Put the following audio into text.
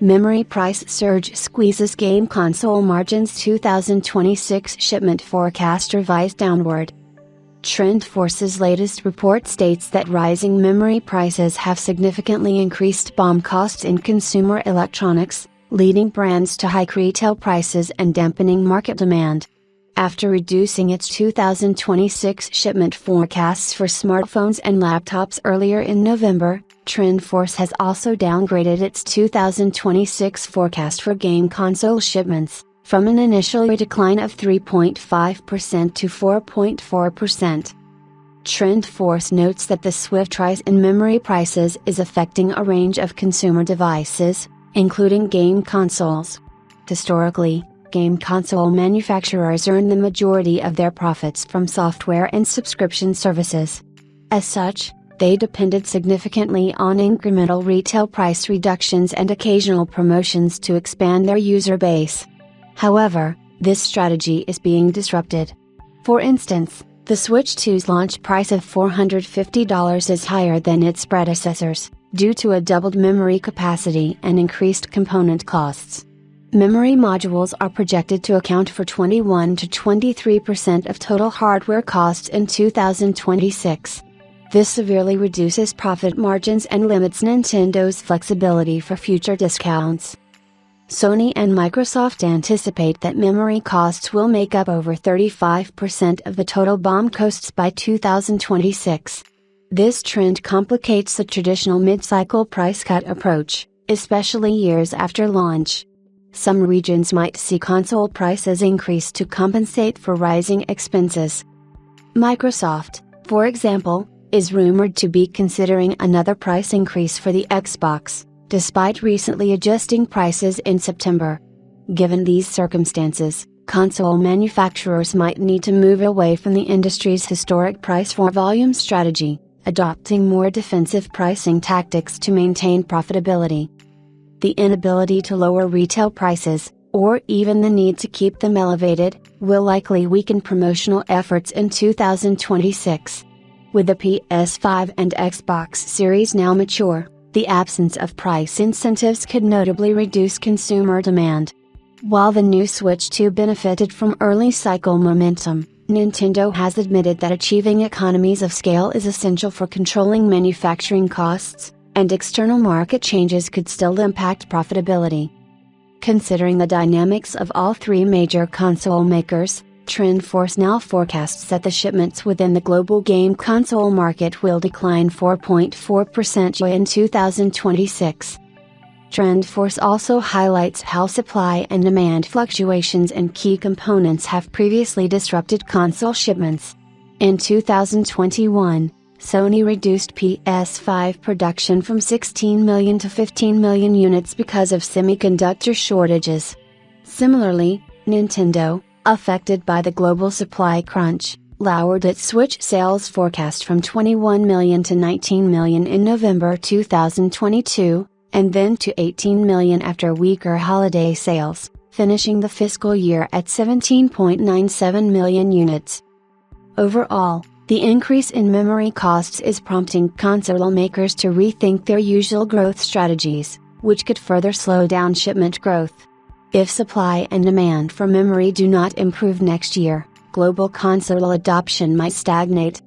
Memory price surge squeezes game console margins. 2026 shipment forecast revised downward. TrendForce's latest report states that rising memory prices have significantly increased BOM costs in consumer electronics, leading brands to hike retail prices and dampening market demand. After reducing its 2026 shipment forecasts for smartphones and laptops earlier in November, TrendForce has also downgraded its 2026 forecast for game console shipments, from an initial decline of 3.5% to 4.4%. TrendForce notes that the swift rise in memory prices is affecting a range of consumer devices, including game consoles. Historically, game console manufacturers earn the majority of their profits from software and subscription services. As such, they depended significantly on incremental retail price reductions and occasional promotions to expand their user base. However, this strategy is being disrupted. For instance, the Switch 2's launch price of $450 is higher than its predecessors, due to a doubled memory capacity and increased component costs. Memory modules are projected to account for 21 to 23% of total hardware costs in 2026. This severely reduces profit margins and limits Nintendo's flexibility for future discounts. Sony and Microsoft anticipate that memory costs will make up over 35% of the total BOM costs by 2026. This trend complicates the traditional mid-cycle price cut approach, especially years after launch. Some regions might see console prices increase to compensate for rising expenses. Microsoft, for example, is rumored to be considering another price increase for the Xbox, despite recently adjusting prices in September. Given these circumstances, console manufacturers might need to move away from the industry's historic price-for-volume strategy, adopting more defensive pricing tactics to maintain profitability. The inability to lower retail prices, or even the need to keep them elevated, will likely weaken promotional efforts in 2026. With the PS5 and Xbox Series now mature, the absence of price incentives could notably reduce consumer demand. While the new Switch 2 benefited from early cycle momentum, Nintendo has admitted that achieving economies of scale is essential for controlling manufacturing costs, and external market changes could still impact profitability. Considering the dynamics of all three major console makers, TrendForce now forecasts that the shipments within the global game console market will decline 4.4% in 2026. TrendForce also highlights how supply and demand fluctuations in key components have previously disrupted console shipments. In 2021, Sony reduced PS5 production from 16 million to 15 million units because of semiconductor shortages. Similarly, Nintendo, affected by the global supply crunch, lowered its Switch sales forecast from 21 million to 19 million in November 2022, and then to 18 million after weaker holiday sales, finishing the fiscal year at 17.97 million units. Overall, the increase in memory costs is prompting console makers to rethink their usual growth strategies, which could further slow down shipment growth. If supply and demand for memory do not improve next year, global console adoption might stagnate,